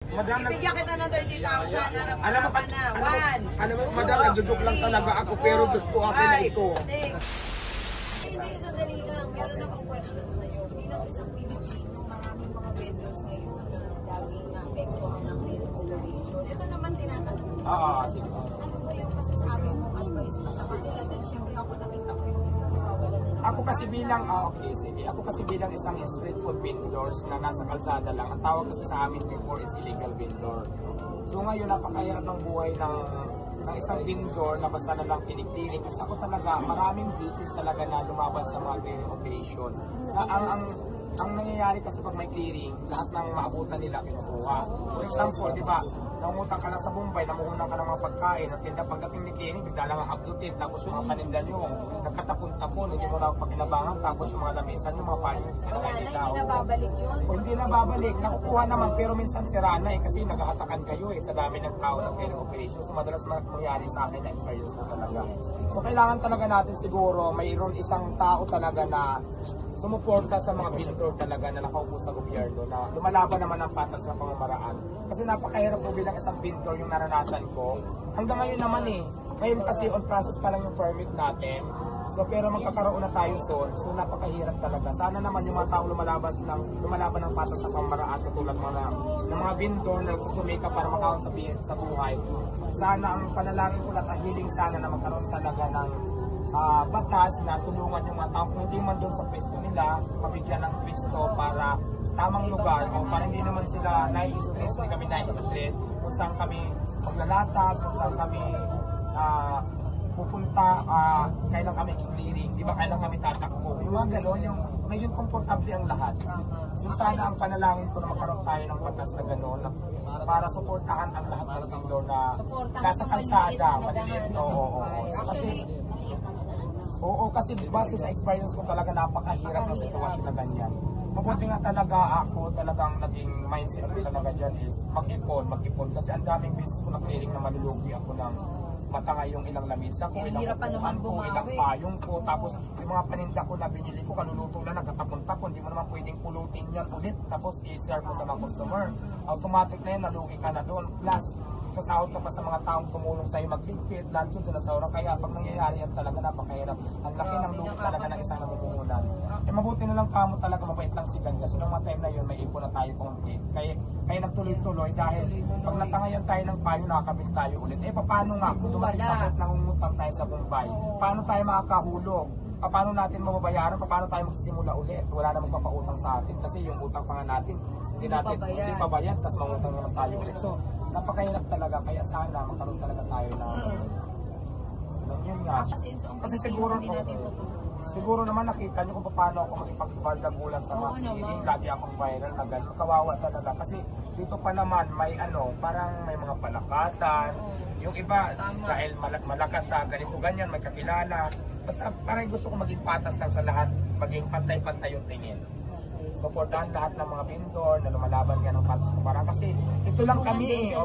Madam, bibigyan kita ng 30,000. alam mo, madam, nagjo-joke lang talaga ako, pero gusto ko akin na ito. 6. Hindi, sandali lang. Meron akong question sa'yo. Bilang isang Pilipino, maraming mga vendors ngayon na laging na-apektuhan ng regulation. Ito naman tinatanong ko. Sige. Ano ba yung masasabi mo, advice mo sa kanila? Then syempre ako nakita ko yung kawalan na. Ako kasi bilang isang street food vendors na nasa kalsada lang, ang tawag kasi sa amin before is illegal vendor. So ngayon napakahirap ng buhay ng isang vendor na basta na lang kinikliring. Kasi ako talaga, maraming business talaga na lumaban sa mga clearing operation. Ang nangyayari kasi pag may clearing, lahat ng maabutan nila kinukuha. For example, di ba, nangutang ka na sa Bombay, namuhunan ka ng mga pagkain, at tinda pagdating ni clearing, bigla lang ang abdutin, tapos yung mga paninda nyo, nagkatapon-tapon, hindi mo na pagkinabangan, tapos yung mga lamisan, yung mga panin, hindi na babalik yun? O hindi na babalik, nakukuha naman, pero minsan sira na kasi naghahatakan kayo sa dami ng tao ng clearing operation. So madalas mangyayari sa akin na experience ko talaga. So kailangan talaga natin siguro, mayroon isang tao talaga na sumuporta sa mga vendor talaga na nakaupo sa gobyerno na lumalaban naman ang patas ng pamamaraan. Kasi napakahirap po bilang isang vendor yung naranasan ko. Hanggang ngayon naman ngayon kasi on process pa lang yung permit natin. So pero magkakaroon na tayo soon. So napakahirap talaga. Sana naman yung mga taong lumalaban ng patas ng pamamaraan katulad ng mga vendor na nagsusumika para makahon sa buhay. Sana ang panalangin ko na hiling sana na magkaroon talaga ng batas na tulungan yung mga tao kung hindi man doon sa pwesto nila, mabigyan ng pwesto para tamang lugar o para hindi naman sila nai-stress, hindi kami nai-stress kung saan kami maglalatag, kung saan kami pupunta, kailan kami clearing, di ba kailan kami tatakbo. Yung mga gano'n, yung medyo komportable ang lahat. Yung sana ang panalangin ko na magkaroon tayo ng batas na gano'n para suportahan ang lahat ng vendor na nasa kalsada, maliliit. Kasi base sa experience ko talaga napakahirap na sitwasyon na ganyan. Mabuti nga talaga ako, talagang naging mindset ko talaga dyan is mag-ipon. Kasi ang daming business ko na clearing na malulugi ako ng matangay yung ilang lamisa ko, ilang upuan ko, ilang payong ko. Tapos yung mga paninda ko na binili ko, kaluluto na nagkatapon-tapon. Hindi mo naman pwedeng pulutin yan ulit. Tapos i-serve mo sa mga customer. Automatic na yan, nalugi ka na doon. Plus, sasahod ka pa sa mga taong tumulong sa'yo magligpit, luncheon sa nasahura. Kaya pag nangyayari yan talaga napakahirap. Ang laki ng lugi talaga ng isang namumuhunan. Mabuti na lang kamo talaga, mabait lang si God. Kasi nung mga time na yun, may ipon na tayo konti. Kaya nagtuloy-tuloy dahil pag natangayan tayo ng payo, nakakabit tayo ulit. Paano nga kung dumating sa point nangungutang tayo sa Bombay? Paano tayo makakahulog? Paano natin mababayaran? Paano tayo magsisimula ulit? Wala namang papautang sa atin kasi yung utang pa nga natin, hindi pa bayad, tapos mangutang naman tayo ulit. So, napakahirap talaga, kaya sana magkaroon talaga tayo ng yun nga. Kasi siguro naman nakita nyo kung paano ako makipagbardagulan sa mga clearing. Lagi akong viral na gano'n. Kawawa talaga. Kasi dito pa naman may parang may mga palakasan. Yung iba dahil malakas sa ganito ganyan, may kakilala. Basta parang gusto ko maging patas lang sa lahat. Maging pantay-pantay yung tingin. Supportahan lahat ng mga vendor na lumalaban yan ng patas ng parang. Kasi ito lang kami.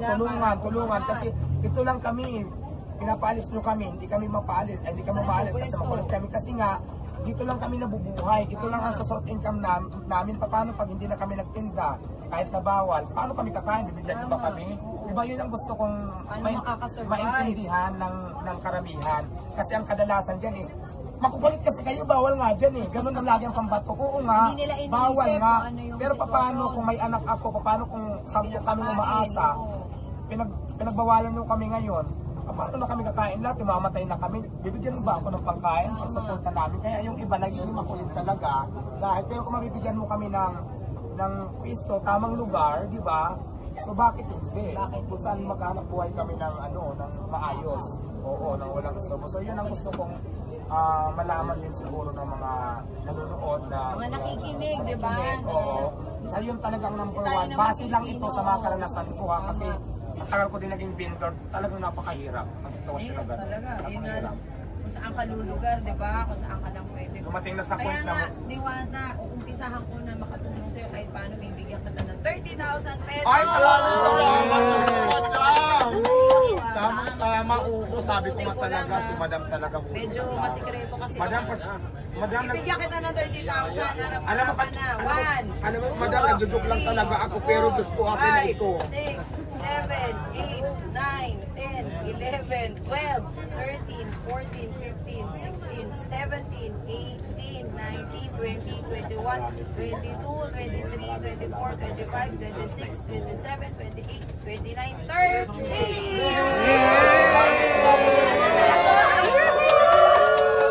Tulungan. Kasi ito lang kami. Pinapaalis nyo kami, hindi kami mapaalis, hindi kami maalis kasi makulit kami kasi nga dito lang kami nabubuhay, dito lang ang source income namin. Paano pag hindi na kami nagtinda, kahit na bawal, paano kami kakain, bibigyan nyo ba kami? Diba yun ang gusto kong maintindihan ng karamihan. Kasi ang kadalasan dyan is makukulit kasi kayo, bawal nga dyan ganun ang lagi ang pambato ko. Oo nga, bawal nga, pero paano kung may anak ako, paano kung 10 kami umaasa, pinagbawalan nyo kami ngayon, paano na kami kakain lahat, mamatay na kami, bibigyan mo ba ako ng pangkain, pagsuporta namin? Kaya yung iba naging makulit talaga, pero kung mabibigyan mo kami ng pisto, tamang lugar, di ba? So bakit hindi? Kung saan maghanap buhay kami ng maayos, ng walang isobo. So yun ang gusto kong malaman din siguro ng mga nanonood na mga nakikinig, di ba? So yun talagang number 1. Base lang ito sa mga karanasan ko kasi ang tagal ko din naging vendor, talagang napakahirap ang sitwasyon na gano'n. Napakahirap. Kung saan ka lulugar, di ba? Kung saan ka lang pwede. Dumating na sa point na... Kaya nga, Diwata, uumpisahan ko na makatulong sa'yo kahit paano bibigyan ka ng 30,000 pesos. Ay, maraming salamat! Tama, sabi ko nga talaga, si Madam talaga. Medyo masikreto kasi. Madam, Madam, Ibigyan kita ng 30,000. alam mo, alam mo, madam, nagjo-joke lang talaga ako, pero Diyos ko, akin na ito. 5, 6, 7, 8, 9, 10, 11, 12, 13, 14, 15, 16, 17, 18, 19, 20, 21, 22, 23, 24, 25, 26, 27, 28, 29, 30!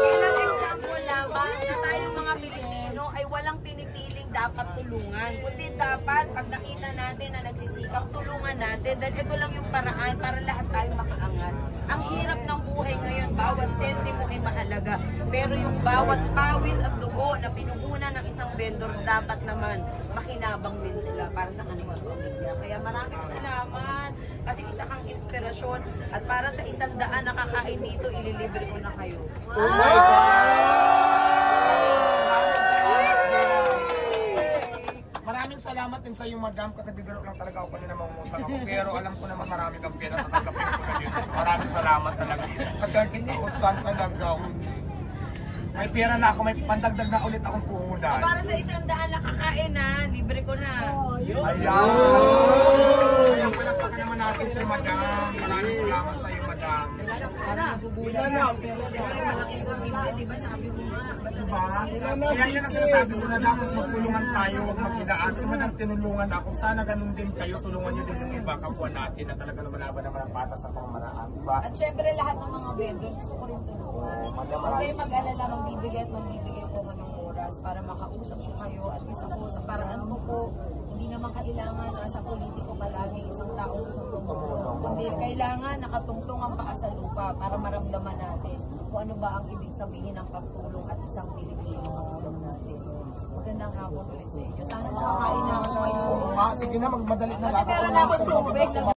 Bilang example lamang na tayong mga Pilipino ay walang pinipiling dapat tulungan. Kundi dapat pag nakita natin na nagsisikap, tulungan natin. Dahil ito lang yung paraan para lahat tayo makaangat. Ang hirap ng buhay ngayon, bawat sentimo ay mahalaga. Pero yung bawat pawis at dugo na pinuhunan ng isang vendor, dapat naman makinabang din sila para sa kanilang pamilya. Kaya maraming salamat. Kasi isa kang inspirasyon. At para sa 100 na kakain dito, ililibre ko na kayo. Oh my God! Maraming salamat din sa iyo, madam. Katagibiro lang talaga ako kanina mamumutang ako. Pero alam ko naman marami kang pera sa tagapin ko na dito. Maraming salamat talaga. Sa 30,000 talaga. May pera na ako, may pandagdag na ulit akong puhunan. Para sa 100 na kakain na, libre ko na. Ayan! Ayan, palagpakan naman natin si madam. Maraming salamat sa iyo, madam. Para nagugulat sa malaking posible, di ba sabi mo nga, basta Kaya yan ang sinasabi ko na dapat magtulungan tayo, huwag maghinaan. Si madam tinulungan ako. Sana ganun din kayo, tulungan nyo din yung iba, kapwa natin na talaga lumalaban naman ang patas sa pamamaraan. Diba? At syempre lahat ng mga vendors gusto ko rin tulungan. Huwag kayo mag-alala, magbibigay at magbibigay po ng oras para makausap ko kayo at isa po sa paraan ko po, hindi naman kailangan nasa politiko palagi isang tao gusto tumulong. Kundi kailangan nakatungtong ang paa sa lupa para maramdaman natin kung ano ba ang ibig sabihin ng pagtulong at isang Pilipino matulong natin. Magandang hapon ulit sa inyo. Sana makakain na ako ngayon. Sige na, magmadali na Kasi meron na akong tubig.